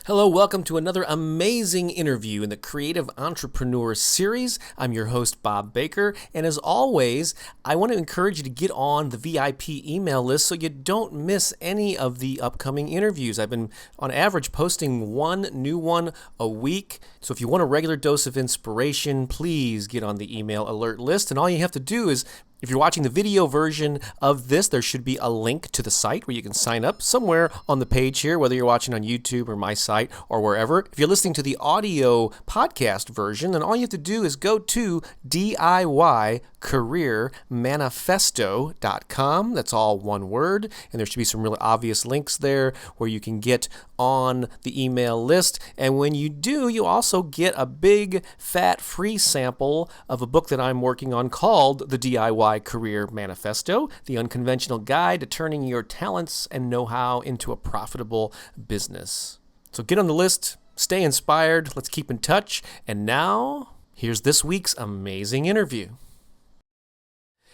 Hello, welcome to another amazing interview in the Creative Entrepreneur Series. I'm your host, Bob Baker, and as always, I want to encourage you to get on the VIP email list so you don't miss any of the upcoming interviews. I've been, on average, posting one new one a week, so if you want a regular dose of inspiration, please get on the email alert list, and all you have to do is if you're watching the video version of this, there should be a link to the site where you can sign up somewhere on the page here, whether you're watching on YouTube or my site or wherever. If you're listening to the audio podcast version, then all you have to do is go to DIYcareermanifesto.com. That's all one word, and there should be some really obvious links there where you can get on the email list. And when you do, you also get a big, fat, free sample of a book that I'm working on called The DIY Career Manifesto, the unconventional guide to turning your talents and know-how into a profitable business. So get on the list, stay inspired, let's keep in touch, and now, here's this week's amazing interview.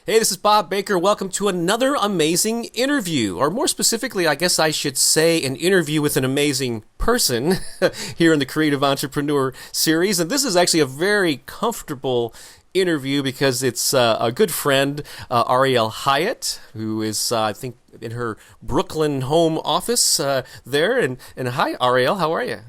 Hey, this is Bob Baker. Welcome to another amazing interview, or more specifically, I guess I should say an interview with an amazing person here in the Creative Entrepreneur Series. And this is actually a very comfortable interview because it's a good friend, Ariel Hyatt, who is, I think, in her Brooklyn home office there. And hi, Ariel, how are you?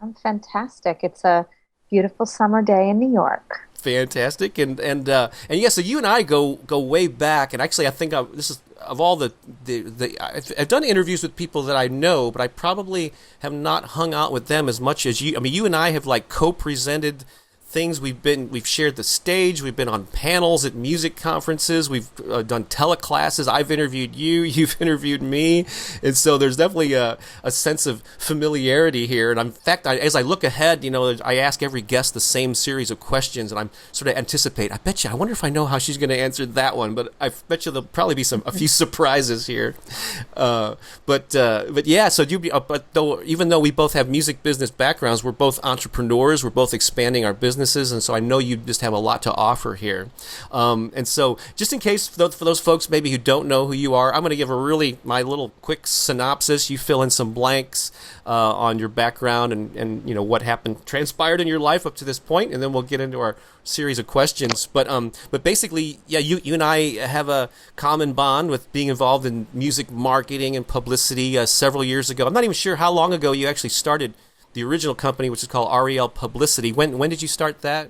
I'm fantastic. It's a beautiful summer day in New York. Fantastic, and yeah, so you and I go way back, and actually, I think this is of all the I've done interviews with people that I know, but I probably have not hung out with them as much as you. I mean, you and I have like co-presented things. We've shared the stage. We've been on panels at music conferences. We've done teleclasses. I've interviewed you. You've interviewed me. And so there's definitely a sense of familiarity here. And in fact, as I look ahead, I ask every guest the same series of questions, and I'm sort of anticipate. I wonder if I know how she's going to answer that one. But I bet you there'll probably be a few surprises here. But yeah. So even though we both have music business backgrounds, we're both entrepreneurs. We're both expanding our business. And so I know you just have a lot to offer here. And so just in case for those folks maybe who don't know who you are, I'm going to give my little quick synopsis. You fill in some blanks on your background and what transpired in your life up to this point, and then we'll get into our series of questions. But basically, yeah, you and I have a common bond with being involved in music marketing and publicity several years ago. I'm not even sure how long ago you actually started the original company, which is called Ariel Publicity. When did you start that?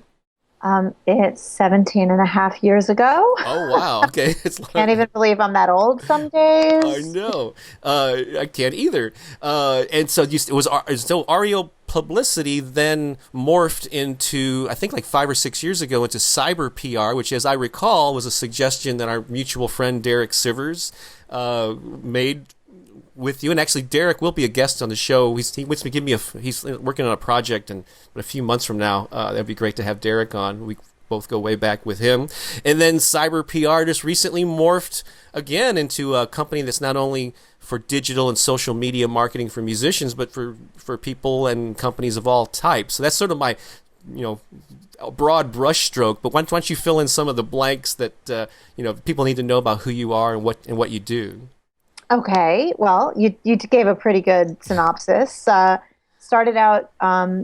It's 17 and a half years ago. Oh, wow. Okay. Can't even believe I'm that old some days. I know. I can't either. And so so Ariel Publicity then morphed into, I think like 5 or 6 years ago, into Cyber PR, which, as I recall, was a suggestion that our mutual friend Derek Sivers made with you. And actually, Derek will be a guest on the show. He's working on a project, and in a few months from now, that'd be great to have Derek on. We both go way back with him. And then Cyber PR just recently morphed again into a company that's not only for digital and social media marketing for musicians, but for people and companies of all types. So that's sort of my a broad brushstroke, but once you fill in some of the blanks that people need to know about who you are and what you do. Okay, well, you gave a pretty good synopsis. Started out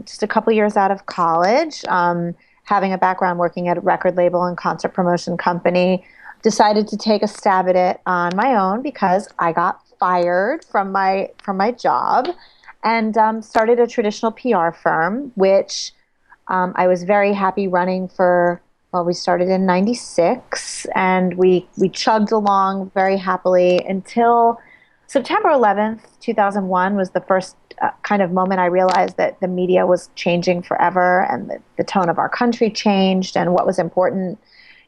just a couple years out of college, having a background working at a record label and concert promotion company. Decided to take a stab at it on my own because I got fired from my job, and started a traditional PR firm, which I was very happy running for. Well, we started in 96, and we chugged along very happily until September 11th, 2001 was the first kind of moment I realized that the media was changing forever, and the tone of our country changed, and what was important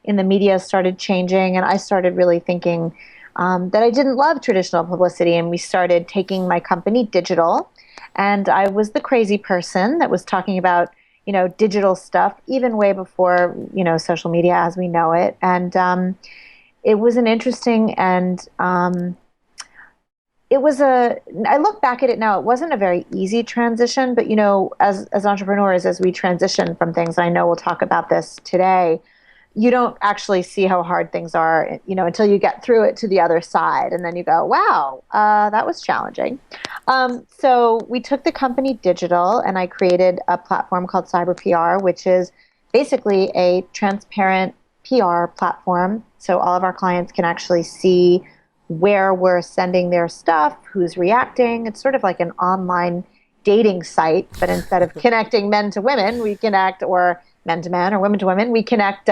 in the media started changing, and I started really thinking that I didn't love traditional publicity, and we started taking my company digital, and I was the crazy person that was talking about digital stuff, even way before, social media as we know it. And it was an interesting and I look back at it now, it wasn't a very easy transition, but, as entrepreneurs, as we transition from things, I know we'll talk about this today, you don't actually see how hard things are, until you get through it to the other side. And then you go, wow, that was challenging. So we took the company digital, and I created a platform called Cyber PR, which is basically a transparent PR platform. So all of our clients can actually see where we're sending their stuff, who's reacting. It's sort of like an online dating site, but instead of connecting men to women, we connect, or men to men or women to women, we connect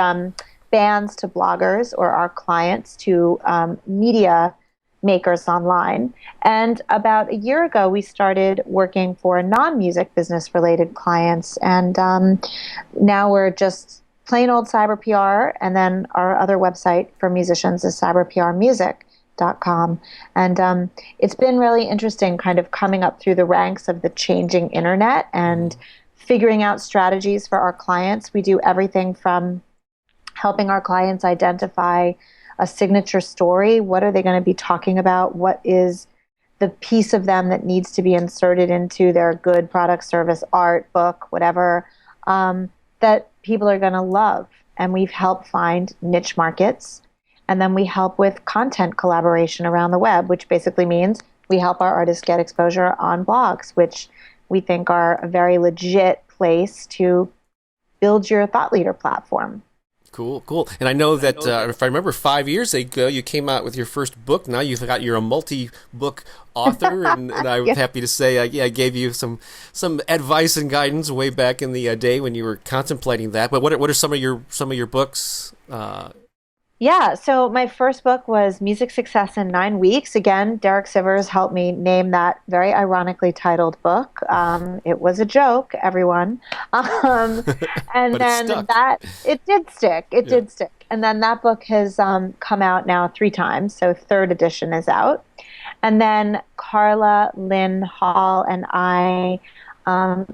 bands to bloggers, or our clients to media makers online. And about a year ago, we started working for non-music business related clients. And now we're just plain old cyber PR. And then our other website for musicians is cyberprmusic.com. And it's been really interesting kind of coming up through the ranks of the changing internet and figuring out strategies for our clients. We do everything from helping our clients identify a signature story. What are they going to be talking about? What is the piece of them that needs to be inserted into their good product, service, art, book, whatever, that people are going to love? And we've helped find niche markets. And then we help with content collaboration around the web, which basically means we help our artists get exposure on blogs, which we think are a very legit place to build your thought leader platform. Cool. And I know that if I remember 5 years ago, you came out with your first book. Now you're a multi-book author, and I'm Yes. happy to say I gave you some advice and guidance way back in the day when you were contemplating that. But what are some of your books? Yeah, so my first book was Music Success in 9 Weeks. Again, Derek Sivers helped me name that very ironically titled book. It was a joke, everyone. And But then it did stick. It did stick. And then that book has come out now 3 times. So third edition is out. And then Carla Lynn Hall and I, a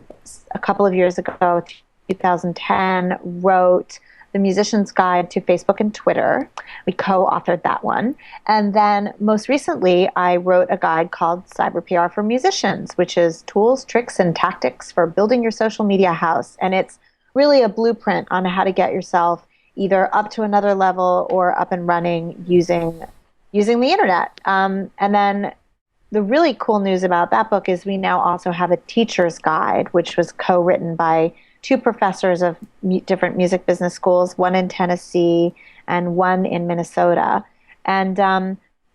couple of years ago, 2010, wrote The Musician's Guide to Facebook and Twitter. We co-authored that one. And then most recently, I wrote a guide called Cyber PR for Musicians, which is tools, tricks, and tactics for building your social media house. And it's really a blueprint on how to get yourself either up to another level or up and running using the internet. And then the really cool news about that book is we now also have a teacher's guide, which was co-written by 2 professors of different music business schools, one in Tennessee and one in Minnesota. And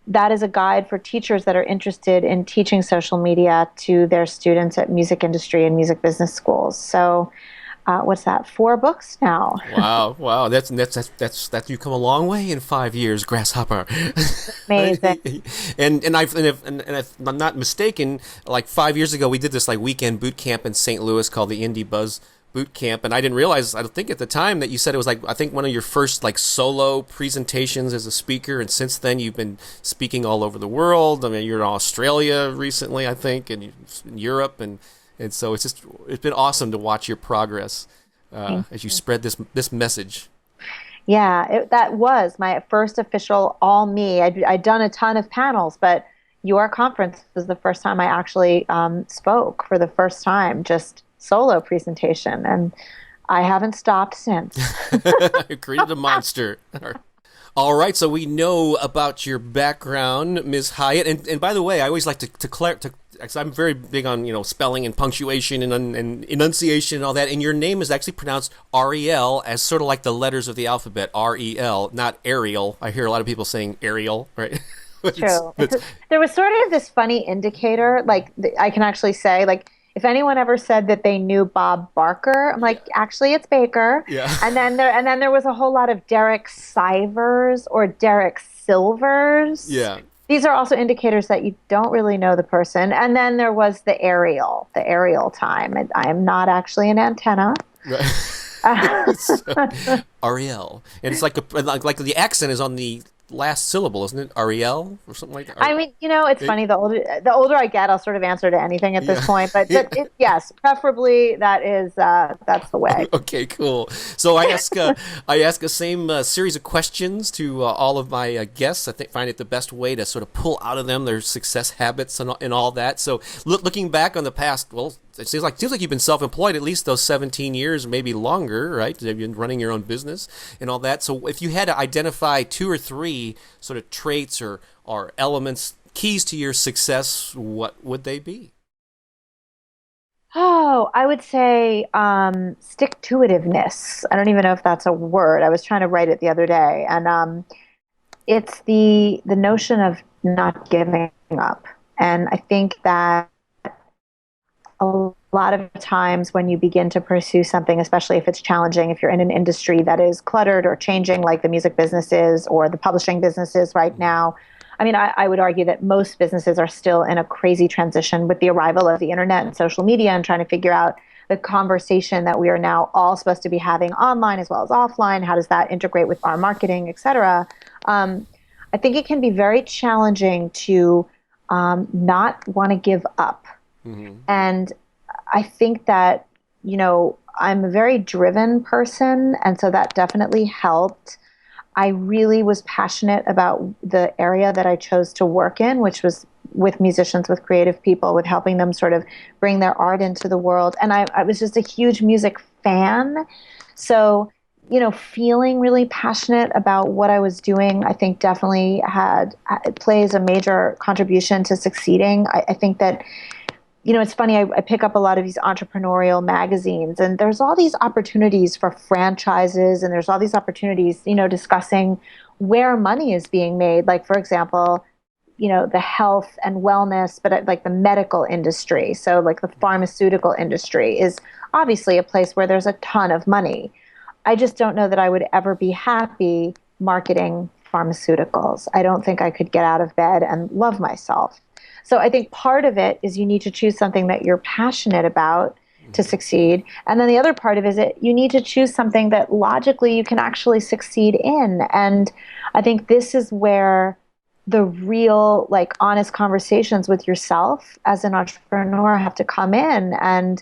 that is a guide for teachers that are interested in teaching social media to their students at music industry and music business schools. So what's that? 4 books now. Wow! That's you've come a long way in 5 years, Grasshopper. Amazing. and if I'm not mistaken, like 5 years ago, we did this like weekend boot camp in St. Louis called the Indie Buzz Boot Camp, and I didn't realize, I don't think at the time, that you said it was like, I think one of your first like solo presentations as a speaker, and since then you've been speaking all over the world. I mean, you're in Australia recently, I think, and in Europe, and so it's been awesome to watch your progress as you spread this message. Yeah, that was my first official all me. I'd done a ton of panels, but your conference was the first time I actually spoke for the first time, just solo presentation, and I haven't stopped since. Created a monster. All right, so we know about your background, Ms. Hyatt, and by the way, I always like to because I'm very big on spelling and punctuation and enunciation and all that. And your name is actually pronounced Ariel, as sort of like the letters of the alphabet, R-E-L, not Ariel. I hear a lot of people saying Ariel, right? True. There was sort of this funny indicator, like I can actually say, like, if anyone ever said that they knew Bob Barker, I'm like, actually, it's Baker. Yeah. And then there was a whole lot of Derek Sivers or Derek Silvers. Yeah. These are also indicators that you don't really know the person. And then there was the Ariel time. I am not actually an antenna. Right. Ariel, and it's like the accent is on the last syllable, isn't it? Ariel or something like that. I mean, it's funny. The older I get, I'll sort of answer to anything at this point. But yes, preferably that's the way. Okay, cool. So I ask the same series of questions to all of my guests. I find it the best way to sort of pull out of them their success habits and all that. So looking back on the past, it seems like you've been self-employed at least those 17 years, maybe longer, right? You've been running your own business and all that. So if you had to identify 2 or 3 sort of traits or elements, keys to your success, what would they be? Oh, I would say stick-to-itiveness. I don't even know if that's a word. I was trying to write it the other day, and it's the notion of not giving up. And I think that a lot of times when you begin to pursue something, especially if it's challenging, if you're in an industry that is cluttered or changing, like the music business is or the publishing business is right now. I mean, I would argue that most businesses are still in a crazy transition with the arrival of the internet and social media and trying to figure out the conversation that we are now all supposed to be having online as well as offline. How does that integrate with our marketing, et cetera? I think it can be very challenging to not want to give up. Mm-hmm. And I think that, I'm a very driven person, and so that definitely helped. I really was passionate about the area that I chose to work in, which was with musicians, with creative people, with helping them sort of bring their art into the world. And I was just a huge music fan. So, feeling really passionate about what I was doing, I think definitely plays a major contribution to succeeding. I think that, it's funny, I pick up a lot of these entrepreneurial magazines, and there's all these opportunities for franchises, and there's all these opportunities, discussing where money is being made. Like, for example, the health and wellness, but like the medical industry. So like the pharmaceutical industry is obviously a place where there's a ton of money. I just don't know that I would ever be happy marketing pharmaceuticals. I don't think I could get out of bed and love myself. So I think part of it is you need to choose something that you're passionate about to succeed. And then the other part of it is you need to choose something that logically you can actually succeed in. And I think this is where the real, like, honest conversations with yourself as an entrepreneur have to come in. And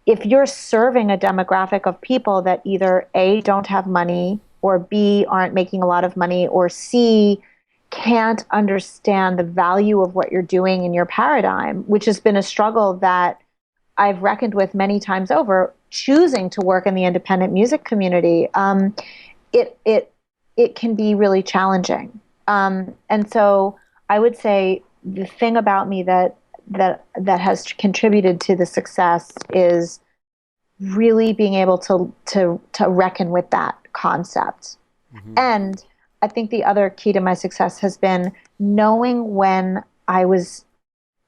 if you're serving a demographic of people that either A, don't have money, or B, aren't making a lot of money, or C, can't understand the value of what you're doing in your paradigm, which has been a struggle that I've reckoned with many times over, choosing to work in the independent music community, it can be really challenging. And so I would say the thing about me that has contributed to the success is really being able to reckon with that concept. Mm-hmm. And I think the other key to my success has been knowing when I was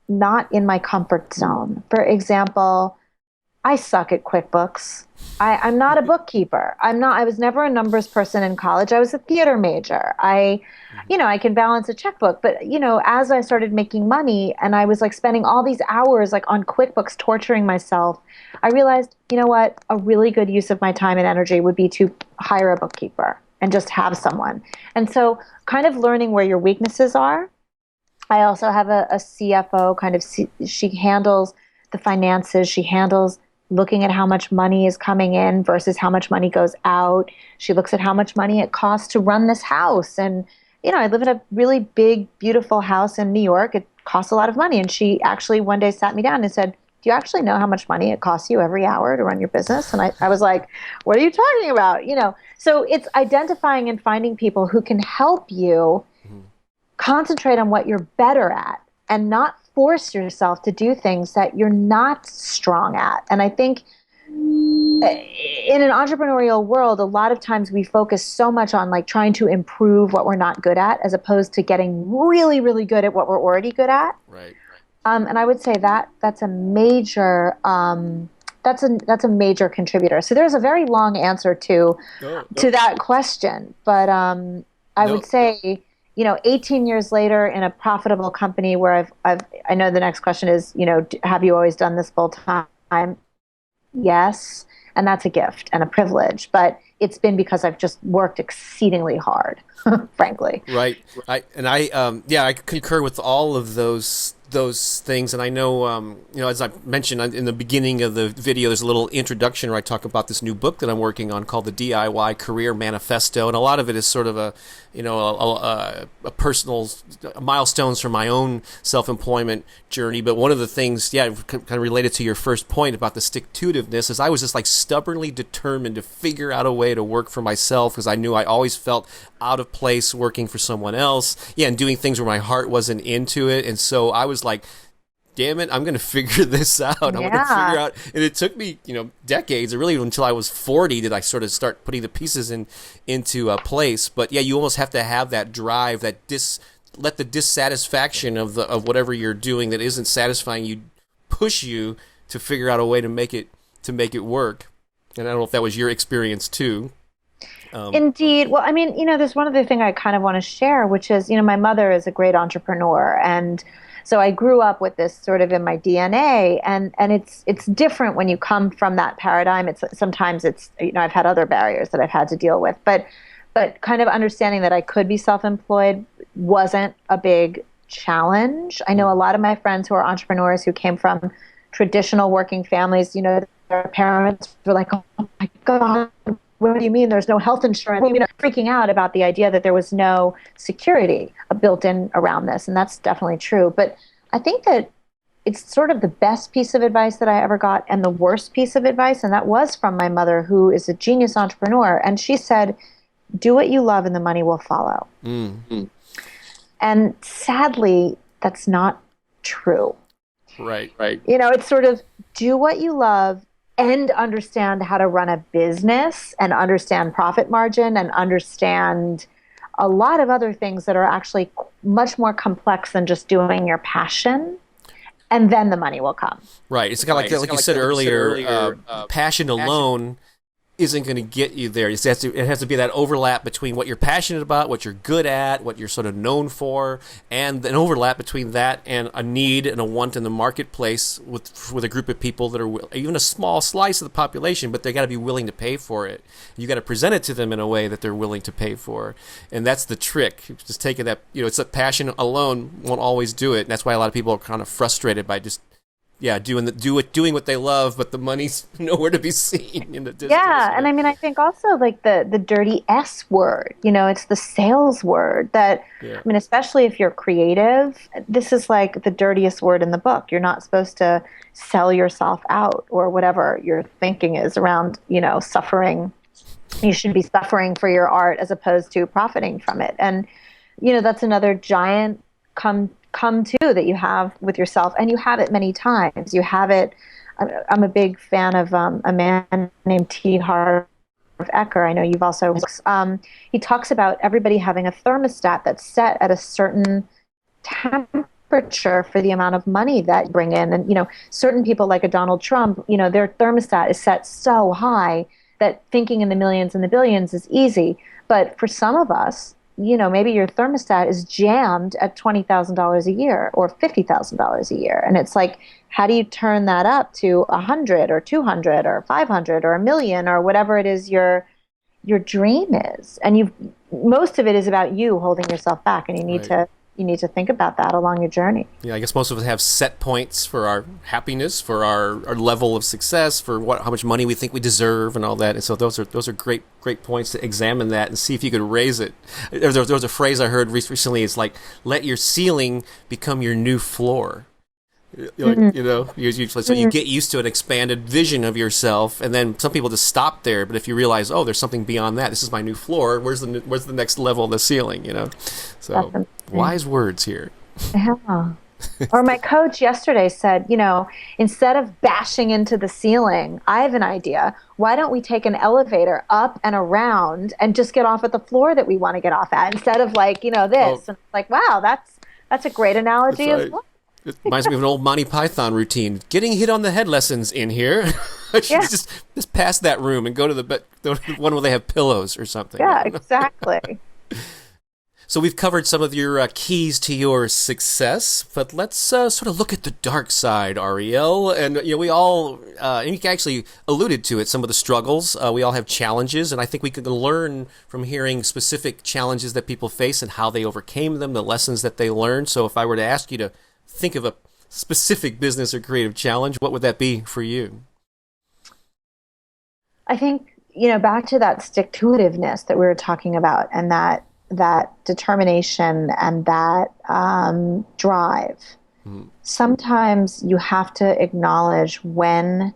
not in my comfort zone. For example, I suck at QuickBooks. I'm not a bookkeeper. I was never a numbers person in college. I was a theater major. I can balance a checkbook, but as I started making money and I was like spending all these hours like on QuickBooks torturing myself, I realized, what, a really good use of my time and energy would be to hire a bookkeeper and just have someone. And so kind of learning where your weaknesses are. I also have a CFO she handles the finances. She handles looking at how much money is coming in versus how much money goes out. She looks at how much money it costs to run this house. And, I live in a really big, beautiful house in New York. It costs a lot of money. And she actually one day sat me down and said, do you actually know how much money it costs you every hour to run your business? And I was like, what are you talking about? So it's identifying and finding people who can help you concentrate on what you're better at and not force yourself to do things that you're not strong at. And I think in an entrepreneurial world, a lot of times we focus so much on like trying to improve what we're not good at, as opposed to getting really, really good at what we're already good at. Right. And I would say that's a major that's a major contributor. So there's a very long answer to that question, but I would say 18 years later in a profitable company where I know the next question is, have you always done this full time? Yes. And that's a gift and a privilege, but it's been because I've just worked exceedingly hard, frankly. Right. I concur with all of those those things, and I know, as I mentioned in the beginning of the video, there's a little introduction where I talk about this new book that I'm working on called the DIY Career Manifesto, and a lot of it is sort of a personal milestones from my own self-employment journey. But one of the things, kind of related to your first point about the stick-to-itiveness, is I was just like stubbornly determined to figure out a way to work for myself, because I knew I always felt out of place working for someone else, and doing things where my heart wasn't into it. And so I was like, damn it, I'm going to figure this out. I'm going to figure out. And it took me, decades, or really until I was 40 did I sort of start putting the pieces into place. But yeah, you almost have to have that drive, let the dissatisfaction of whatever you're doing that isn't satisfying you push you to figure out a way to make it work. And I don't know if that was your experience too. Indeed. Well, I mean, there's one other thing I kind of want to share, which is, my mother is a great entrepreneur. And so I grew up with this sort of in my DNA, and it's different when you come from that paradigm. Sometimes I've had other barriers that I've had to deal with, but kind of understanding that I could be self-employed wasn't a big challenge. I know a lot of my friends who are entrepreneurs who came from traditional working families, their parents were like, oh my God, what do you mean there's no health insurance? Freaking out about the idea that there was no security built in around this. And that's definitely true. But I think that it's sort of the best piece of advice that I ever got and the worst piece of advice. And that was from my mother, who is a genius entrepreneur. And she said, do what you love and the money will follow. Mm-hmm. And sadly, that's not true. Right. It's sort of do what you love and understand how to run a business and understand profit margin and understand a lot of other things that are actually much more complex than just doing your passion. And then the money will come. Right. It's kind of like you said earlier, passion alone isn't going to get you there. It has to be that overlap between what you're passionate about, what you're good at, what you're sort of known for, and an overlap between that and a need and a want in the marketplace with a group of people that are even a small slice of the population, but they got to be willing to pay for it. You got to present it to them in a way that they're willing to pay for, and that's the trick. Just taking that, it's a passion alone won't always do it. And that's why a lot of people are kind of frustrated by just doing what they love, but the money's nowhere to be seen in the distance. Yeah, and I mean, I think also like the dirty S word, it's the sales word that, I mean, especially if you're creative, this is like the dirtiest word in the book. You're not supposed to sell yourself out or whatever your thinking is around, suffering. You should be suffering for your art as opposed to profiting from it. And, that's another giant come to that you have with yourself, and you have it many times. You have it. I'm a big fan of a man named T. Harv Eker. I know you've also. He talks about everybody having a thermostat that's set at a certain temperature for the amount of money that you bring in, and certain people like a Donald Trump, their thermostat is set so high that thinking in the millions and the billions is easy. But for some of us, maybe your thermostat is jammed at $20,000 a year or $50,000 a year. And it's like, how do you turn that up to 100 or 200 or 500 or a million or whatever it is your dream is? And most of it is about you holding yourself back, and you need to think about that along your journey. Yeah, I guess most of us have set points for our happiness, for our level of success, for how much money we think we deserve, and all that. And so those are great points to examine that and see if you could raise it. There was a phrase I heard recently. It's like, let your ceiling become your new floor. Mm-hmm. So you get used to an expanded vision of yourself, and then some people just stop there. But if you realize, oh, there's something beyond that. This is my new floor. Where's the next level of the ceiling? So wise words here. Yeah. Or my coach yesterday said, instead of bashing into the ceiling, I have an idea. Why don't we take an elevator up and around and just get off at the floor that we want to get off at, instead of like, this. Oh. And it's like, wow, that's a great analogy as well. It reminds me of an old Monty Python routine. Getting hit on the head lessons in here. I should just pass that room and go to the one where they have pillows or something. Yeah, exactly. So we've covered some of your keys to your success, but let's sort of look at the dark side, Ariel. And we all, and you actually alluded to it, some of the struggles. We all have challenges, and I think we can learn from hearing specific challenges that people face and how they overcame them, the lessons that they learned. So if I were to ask you to think of specific business or creative challenge, what would that be for you? I think, back to that stick-to-itiveness that we were talking about, and that determination and that drive. Mm. Sometimes you have to acknowledge when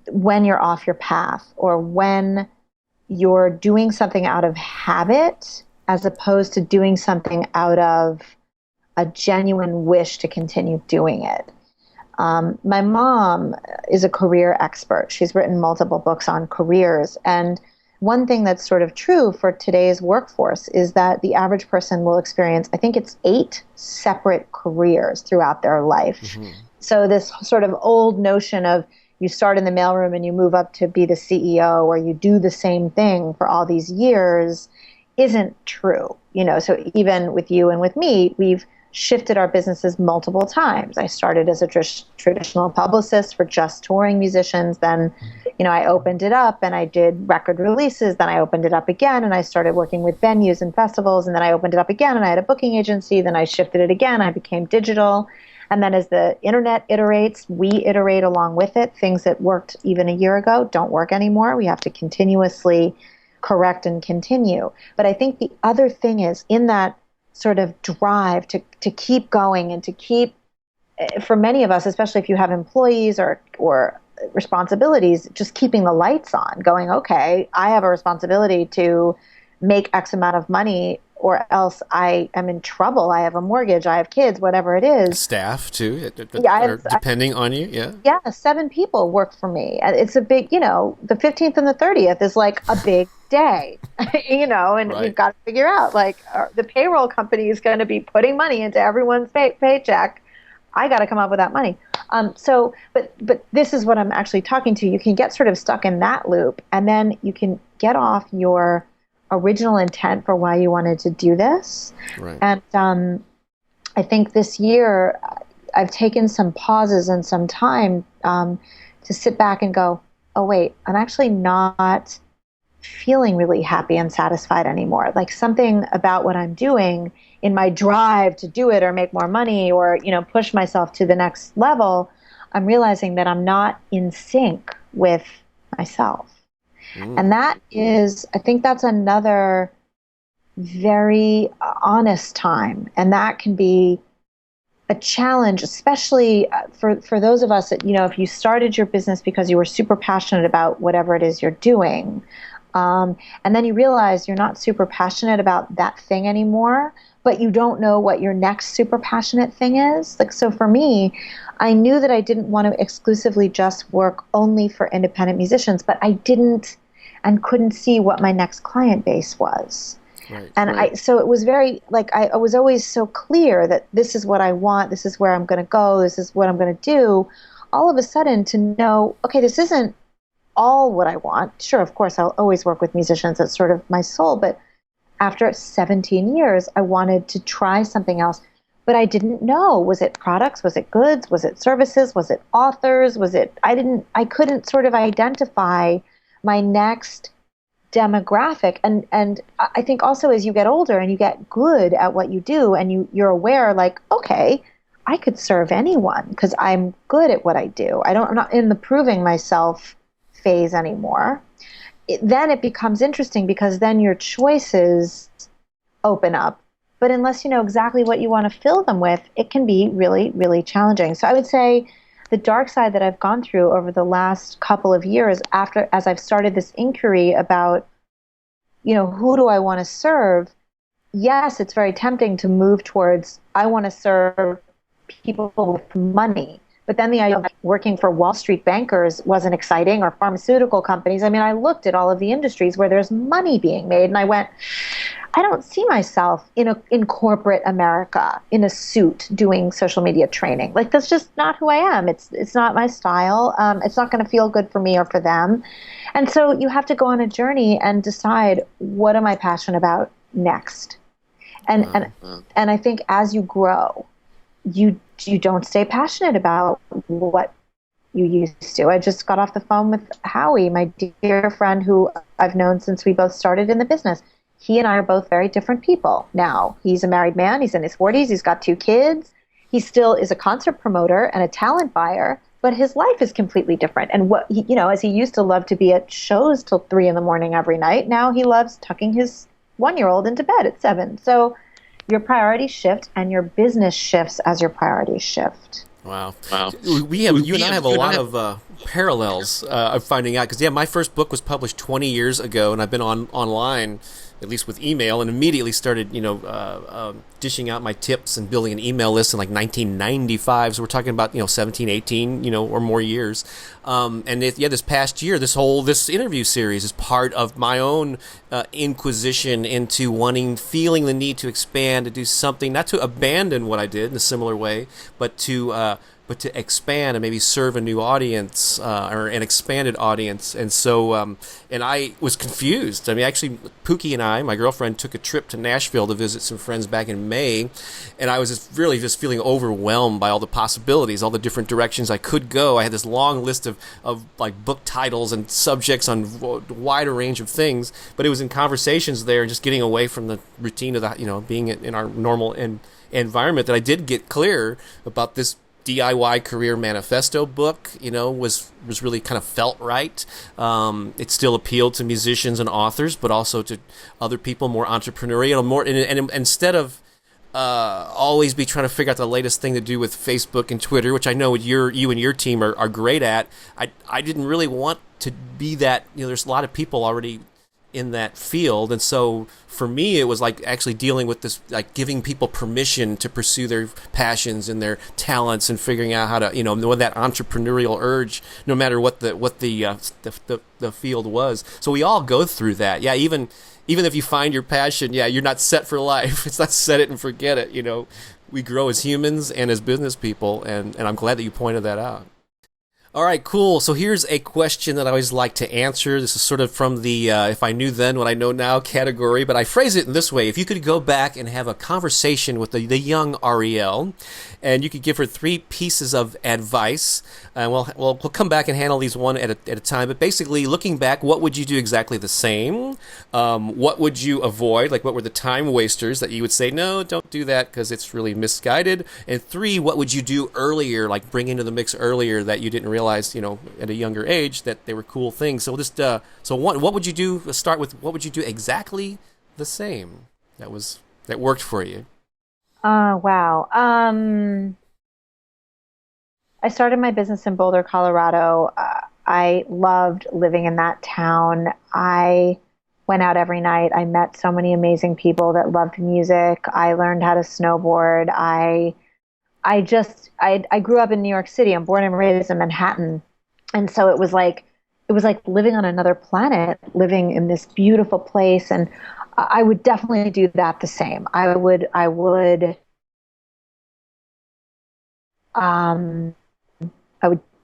you're off your path, or when you're doing something out of habit as opposed to doing something out of a genuine wish to continue doing it. My mom is a career expert. She's written multiple books on careers. And one thing that's sort of true for today's workforce is that the average person will experience, I think it's 8 separate careers throughout their life. Mm-hmm. So this sort of old notion of you start in the mailroom and you move up to be the CEO, or you do the same thing for all these years, isn't true. So even with you and with me, we've shifted our businesses multiple times. I started as a traditional publicist for just touring musicians. Then, I opened it up and I did record releases. Then I opened it up again and I started working with venues and festivals. And then I opened it up again and I had a booking agency. Then I shifted it again. I became digital. And then as the internet iterates, we iterate along with it. Things that worked even a year ago don't work anymore. We have to continuously correct and continue. But I think the other thing is, in that sort of drive to keep going and to keep, for many of us, especially if you have employees or responsibilities, just keeping the lights on, going, okay, I have a responsibility to make X amount of money, or else I am in trouble. I have a mortgage, I have kids, whatever it is. Staff too, depending on you. Yeah. Yeah. 7 people work for me. It's a big, the 15th and the 30th is like a big day, and right. We've got to figure out, like, the payroll company is going to be putting money into everyone's paycheck. I got to come up with that money. But this is what I'm actually talking to. You can get sort of stuck in that loop, and then you can get off your original intent for why you wanted to do this. Right. And I think this year I've taken some pauses and some time to sit back and go, oh wait, I'm actually not feeling really happy and satisfied anymore. Like, something about what I'm doing in my drive to do it or make more money or, push myself to the next level, I'm realizing that I'm not in sync with myself. And that is, I think that's another very honest time. And that can be a challenge, especially for those of us that, if you started your business because you were super passionate about whatever it is you're doing, and then you realize you're not super passionate about that thing anymore, but you don't know what your next super passionate thing is. Like, so for me, I knew that I didn't want to exclusively just work only for independent musicians, but I didn't and couldn't see what my next client base was. Right, and right. So it was very, like, I was always so clear that this is what I want, this is where I'm going to go, this is what I'm going to do. All of a sudden to know, okay, this isn't all what I want. Sure, of course, I'll always work with musicians. That's sort of my soul. But after 17 years, I wanted to try something else. But I didn't know. Was it products? Was it goods? Was it services? Was it authors? I couldn't sort of identify my next demographic. And I think also as you get older and you get good at what you do and you're aware, like, okay, I could serve anyone because I'm good at what I do. I'm not in the proving myself phase anymore. Then it becomes interesting because then your choices open up. But unless you know exactly what you want to fill them with, it can be really, really challenging. So I would say the dark side that I've gone through over the last couple of years, as I've started this inquiry about, who do I want to serve? Yes, it's very tempting to move towards, I want to serve people with money. But then the idea of working for Wall Street bankers wasn't exciting, or pharmaceutical companies. I mean, I looked at all of the industries where there's money being made, and I went, I don't see myself in corporate America in a suit doing social media training. Like, that's just not who I am. It's not my style. It's not going to feel good for me or for them. And so you have to go on a journey and decide, what am I passionate about next? And I think as you grow, you don't stay passionate about what you used to. I just got off the phone with Howie, my dear friend who I've known since we both started in the business. He and I are both very different people now. He's a married man. He's in his 40s. He's got 2 kids. he still is a concert promoter and a talent buyer, but his life is completely different. And what he, as he used to love to be at shows till 3 a.m. every night, now he loves tucking his 1-year-old into bed at 7. So your priorities shift and your business shifts as your priorities shift. Wow. You and I have a lot of parallels of finding out, because my first book was published 20 years ago, and I've been online, at least with email, and immediately started dishing out my tips and building an email list in like 1995. So we're talking about 17, 18 or more years. This past year, this interview series is part of my own inquisition into feeling the need to expand, to do something, not to abandon what I did in a similar way, but to expand and maybe serve a new audience or an expanded audience. And so, and I was confused. I mean, actually, Pookie and I, my girlfriend, took a trip to Nashville to visit some friends back in May, and I was just feeling overwhelmed by all the possibilities, all the different directions I could go. I had this long list of like book titles and subjects on a wider range of things, but it was in conversations there and just getting away from the routine of the, being in our normal environment, that I did get clear about this DIY career manifesto book. Was really kind of felt right. It still appealed to musicians and authors, but also to other people, more entrepreneurial, and instead of always be trying to figure out the latest thing to do with Facebook and Twitter, which I know you and your team are great at. I didn't really want to be that. There's a lot of people already in that field, and so for me it was like actually dealing with this, like giving people permission to pursue their passions and their talents, and figuring out how to know that entrepreneurial urge, no matter what the field was. So we all go through that. Even if you find your passion, you're not set for life. It's not set it and forget it. We grow as humans and as business people, and I'm glad that you pointed that out. All right, cool. So here's a question that I always like to answer. This is sort of from the if I knew then what I know now category, but I phrase it in this way. If you could go back and have a conversation with the young Ariel, and you could give her 3 pieces of advice, and we'll come back and handle these one at a time, but basically looking back, what would you do exactly the same? What would you avoid? Like, what were the time wasters that you would say, no, don't do that because it's really misguided? And 3, what would you do earlier, like bring into the mix earlier, that you didn't realize, at a younger age, that they were cool things? So just what would you do? Let's start with, what would you do exactly the same that worked for you? Wow. I started my business in Boulder, Colorado. I loved living in that town. I went out every night. I met so many amazing people that loved music. I learned how to snowboard. I grew up in New York City. I'm born and raised in Manhattan. And so it was like living on another planet, living in this beautiful place. And I would definitely do that the same. I would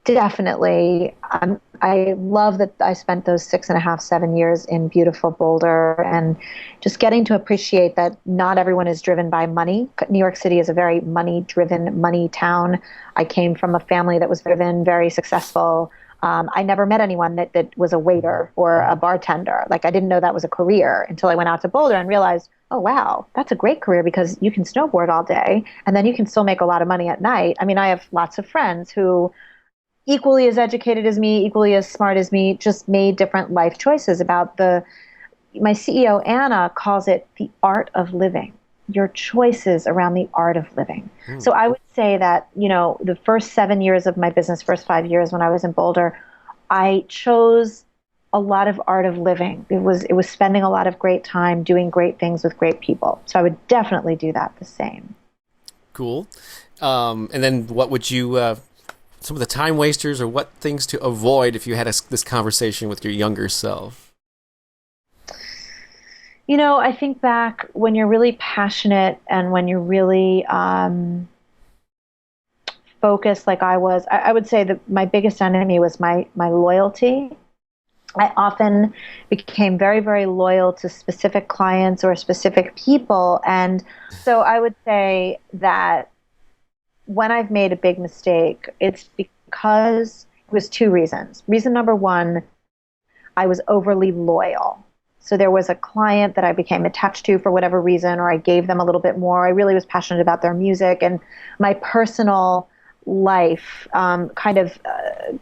definitely, I love that I spent those 6.5, 7 years in beautiful Boulder, and just getting to appreciate that not everyone is driven by money. New York City is a very money-driven, money town. I came from a family that was driven, very successful. I never met anyone that was a waiter or a bartender. Like, I didn't know that was a career until I went out to Boulder and realized, oh, wow, that's a great career, because you can snowboard all day and then you can still make a lot of money at night. I mean, I have lots of friends who, equally as educated as me, equally as smart as me, just made different life choices about my CEO, Anna, calls it the art of living, your choices around the art of living. So I would say that, the first 7 years of my business, first 5 years when I was in Boulder, I chose a lot of art of living. It was spending a lot of great time doing great things with great people. So I would definitely do that the same. Cool. And then what would you, some of the time wasters, or what things to avoid if you had this conversation with your younger self? I think back when you're really passionate and when you're really focused, like I was. I would say that my biggest enemy was my loyalty. I often became very, very loyal to specific clients or specific people. And so I would say that when I've made a big mistake, it's because it was 2 reasons. Reason number 1, I was overly loyal. So there was a client that I became attached to for whatever reason, or I gave them a little bit more. I really was passionate about their music, and my personal life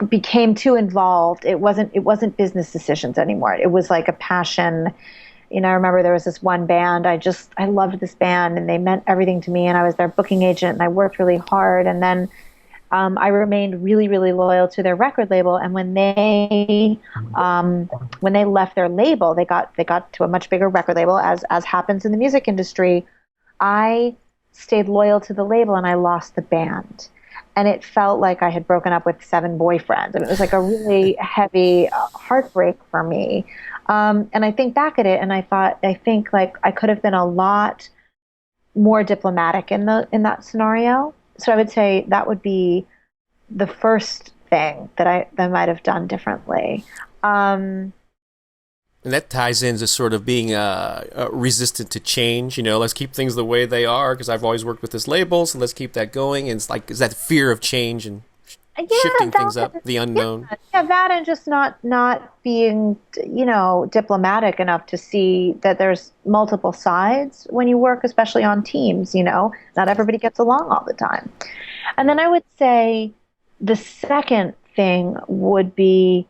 became too involved. It wasn't business decisions anymore. It was like a passion. I remember there was this one band. I loved this band, and they meant everything to me. And I was their booking agent, and I worked really hard. And then I remained really, really loyal to their record label. And when they left their label, they got to a much bigger record label, as happens in the music industry. I stayed loyal to the label, and I lost the band. And it felt like I had broken up with 7 boyfriends. And it was like a really heavy heartbreak for me. And I think back at it, and I think like I could have been a lot more diplomatic in that scenario. So I would say that would be the first thing that I might have done differently. And that ties into sort of being resistant to change. Let's keep things the way they are because I've always worked with this label, so let's keep that going. And it's like, is that fear of change and shifting things up, the unknown? Yeah, that, and just not being, diplomatic enough to see that there's multiple sides when you work, especially on teams. Not everybody gets along all the time. And then I would say the second thing would be,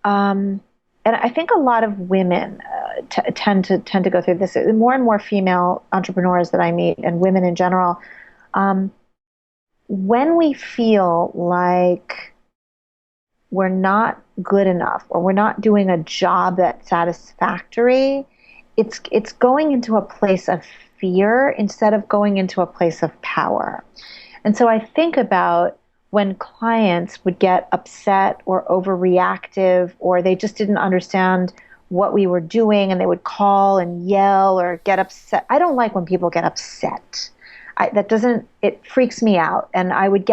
and I think a lot of women tend to go through this. More and more female entrepreneurs that I meet, and women in general, when we feel like we're not good enough or we're not doing a job that's satisfactory, it's going into a place of fear instead of going into a place of power. And so I think about when clients would get upset or overreactive, or they just didn't understand what we were doing, and they would call and yell or get upset. I don't like when people get upset. It freaks me out. And I would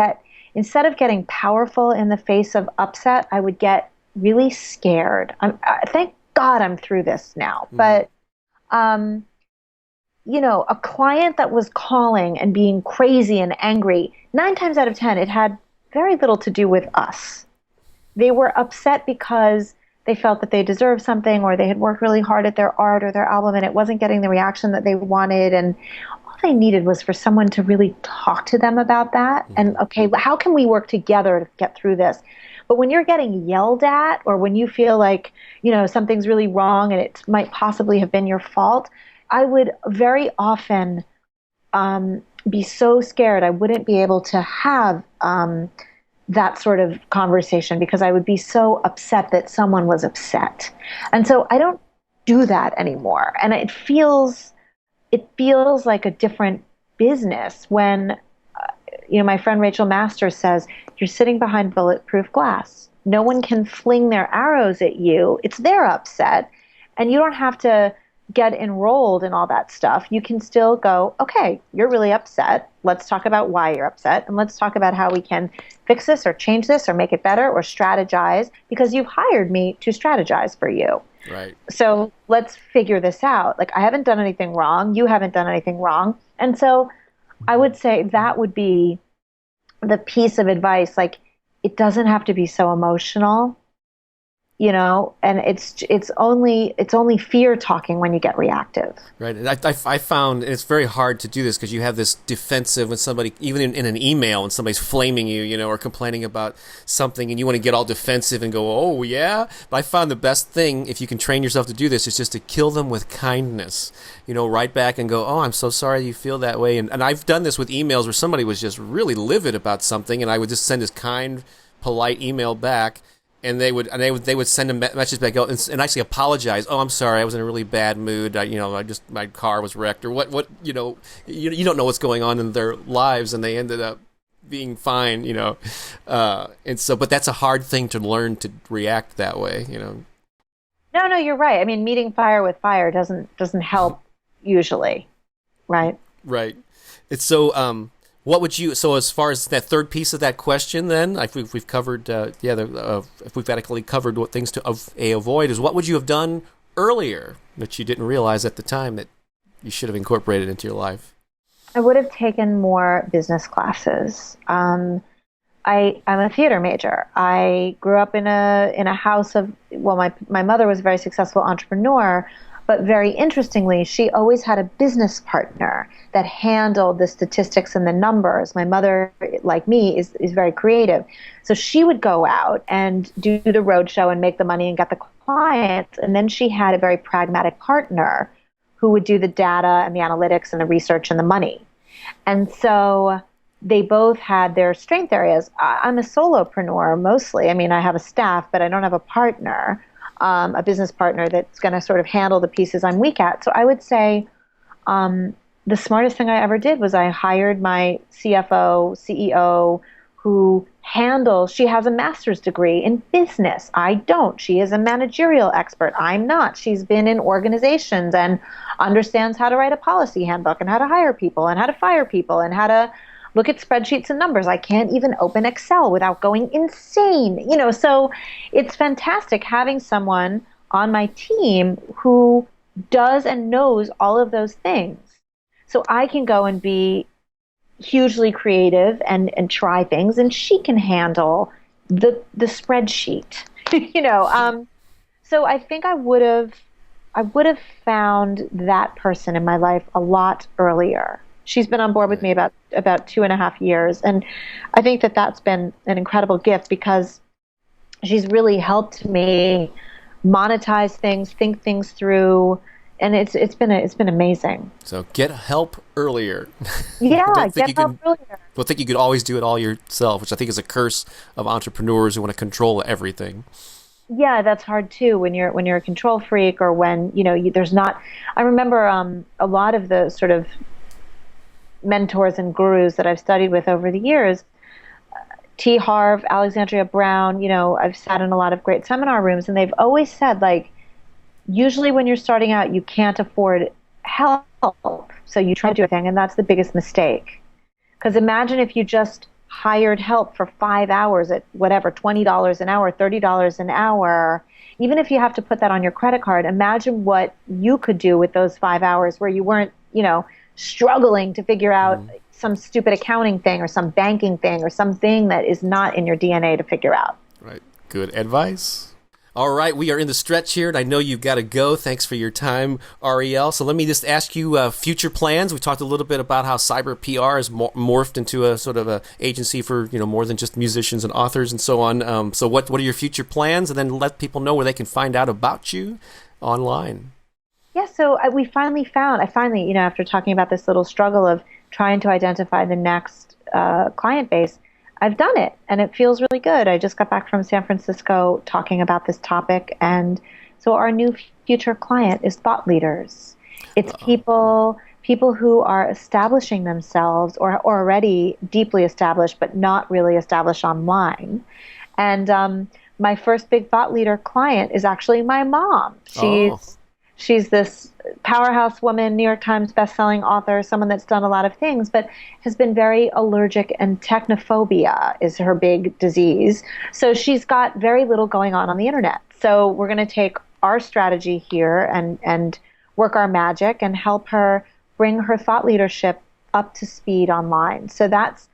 instead of getting powerful in the face of upset, I would get really scared. Thank God I'm through this now. Mm-hmm. But, a client that was calling and being crazy and angry, 9 times out of 10, it had very little to do with us. They were upset because they felt that they deserved something, or they had worked really hard at their art or their album, and it wasn't getting the reaction that they wanted. And all they needed was for someone to really talk to them about that. Mm-hmm. And, okay, how can we work together to get through this? But when you're getting yelled at, or when you feel like, something's really wrong and it might possibly have been your fault, I would very often be so scared I wouldn't be able to have that sort of conversation, because I would be so upset that someone was upset. And so I don't do that anymore. And it feels like a different business when, my friend Rachel Masters says, you're sitting behind bulletproof glass. No one can fling their arrows at you. It's their upset. And you don't have to get enrolled in all that stuff. You can still go, okay, you're really upset. Let's talk about why you're upset. And let's talk about how we can fix this or change this or make it better or strategize, because you've hired me to strategize for you. Right. So let's figure this out. Like, I haven't done anything wrong. You haven't done anything wrong. And so I would say that would be the piece of advice. Like, it doesn't have to be so emotional. And it's only fear talking when you get reactive. Right. And I found it's very hard to do this because you have this defensive when somebody, even in an email, when somebody's flaming you, or complaining about something, and you want to get all defensive and go, oh, yeah. But I found the best thing, if you can train yourself to do this, is just to kill them with kindness. Write back and go, oh, I'm so sorry you feel that way. And I've done this with emails where somebody was just really livid about something, and I would just send this kind, polite email back. And they would send a message back out and actually apologize. Oh, I'm sorry, I was in a really bad mood. My car was wrecked, or what. You don't know what's going on in their lives, and they ended up being fine. And so, but that's a hard thing to learn, to react that way. No, you're right. I mean, meeting fire with fire doesn't help usually, right? Right. It's so. What would you? So as far as that third piece of that question, then, if we've covered, if we've adequately covered what things to avoid, is what would you have done earlier that you didn't realize at the time that you should have incorporated into your life? I would have taken more business classes. I'm a theater major. I grew up in a house of, well, my mother was a very successful entrepreneur, but very interestingly, she always had a business partner that handled the statistics and the numbers. My mother, like me, is very creative. So she would go out and do the roadshow and make the money and get the clients. And then she had a very pragmatic partner who would do the data and the analytics and the research and the money. And so they both had their strength areas. I'm a solopreneur mostly. I mean, I have a staff, but I don't have a partner, a business partner that's going to sort of handle the pieces I'm weak at. So I would say the smartest thing I ever did was I hired my CFO, CEO, who she has a master's degree in business. I don't. She is a managerial expert. I'm not. She's been in organizations and understands how to write a policy handbook and how to hire people and how to fire people and how to look at spreadsheets and numbers. I can't even open Excel without going insane. So it's fantastic having someone on my team who does and knows all of those things. So I can go and be hugely creative and try things, and she can handle the spreadsheet. So I think I would have found that person in my life a lot earlier. She's been on board with me about 2.5 years, and I think that's been an incredible gift because she's really helped me monetize things, think things through. And it's been amazing. So get help earlier. Yeah, get help earlier. Don't think you could always do it all yourself, which I think is a curse of entrepreneurs who want to control everything. Yeah, that's hard too when you're a control freak, or when there's not. I remember a lot of the sort of mentors and gurus that I've studied with over the years. T. Harv, Alexandria Brown. I've sat in a lot of great seminar rooms, and they've always said, like, usually when you're starting out, you can't afford help, so you try to do everything, and that's the biggest mistake. Because imagine if you just hired help for 5 hours at whatever, $20 an hour, $30 an hour, even if you have to put that on your credit card, imagine what you could do with those 5 hours where you weren't, struggling to figure out some stupid accounting thing or some banking thing or something that is not in your DNA to figure out. Right. Good advice. All right, we are in the stretch here, and I know you've got to go. Thanks for your time, Ariel. So let me just ask you future plans. We talked a little bit about how cyber PR has morphed into a sort of a agency for more than just musicians and authors and so on. So what are your future plans? And then let people know where they can find out about you online. Yeah, so I finally, after talking about this little struggle of trying to identify the next client base, I've done it, and it feels really good. I just got back from San Francisco talking about this topic, and so our new future client is thought leaders. It's people who are establishing themselves or already deeply established, but not really established online. And my first big thought leader client is actually my mom. She's this powerhouse woman, New York Times bestselling author, someone that's done a lot of things, but has been very allergic, and technophobia is her big disease. So she's got very little going on the internet. So we're going to take our strategy here and work our magic and help her bring her thought leadership up to speed online. So that's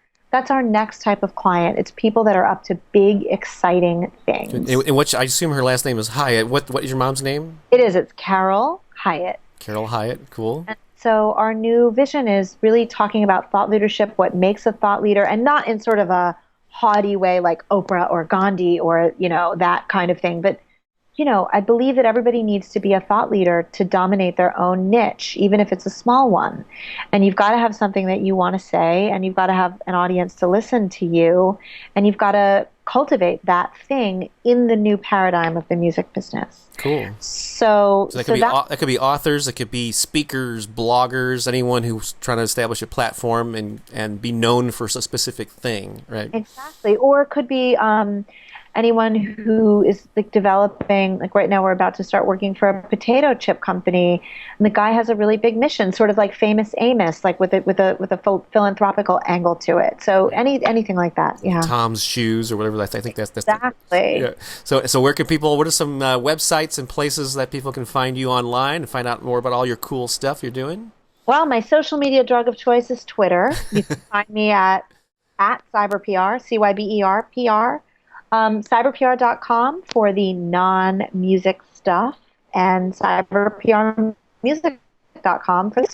our next type of client. It's people that are up to big, exciting things. And which I assume her last name is Hyatt. What is your mom's name? It's Ariel Hyatt. Ariel Hyatt, cool. And so our new vision is really talking about thought leadership, what makes a thought leader, and not in sort of a haughty way like Oprah or Gandhi or, that kind of thing. But, I believe that everybody needs to be a thought leader to dominate their own niche, even if it's a small one. And you've got to have something that you want to say, and you've got to have an audience to listen to you, and you've got to cultivate that thing in the new paradigm of the music business. Cool. So that could be authors, it could be speakers, bloggers, anyone who's trying to establish a platform and be known for a specific thing, right? Exactly. Or it could be anyone who is developing, right now we're about to start working for a potato chip company, and the guy has a really big mission, sort of like Famous Amos, with a philanthropical angle to it. So anything like that, yeah. Tom's Shoes or whatever. I think that's exactly. Yeah. So what are some websites and places that people can find you online and find out more about all your cool stuff you're doing? Well, my social media drug of choice is Twitter. You can find me at at CyberPR, CYBERPR. CyberPR.com for the non-music stuff, and CyberPRmusic.com for the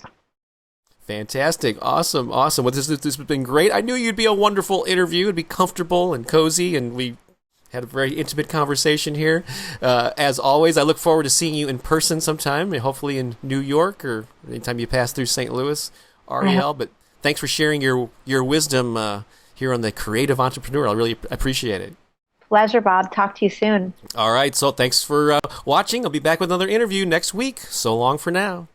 Fantastic. Awesome. Well, this has been great. I knew you'd be a wonderful interview. It'd be comfortable and cozy, and we had a very intimate conversation here. As always, I look forward to seeing you in person sometime, hopefully in New York or anytime you pass through St. Louis, Ariel. But thanks for sharing your wisdom here on The Creative Entrepreneur. I really appreciate it. Pleasure, Bob. Talk to you soon. All right. So thanks for watching. I'll be back with another interview next week. So long for now.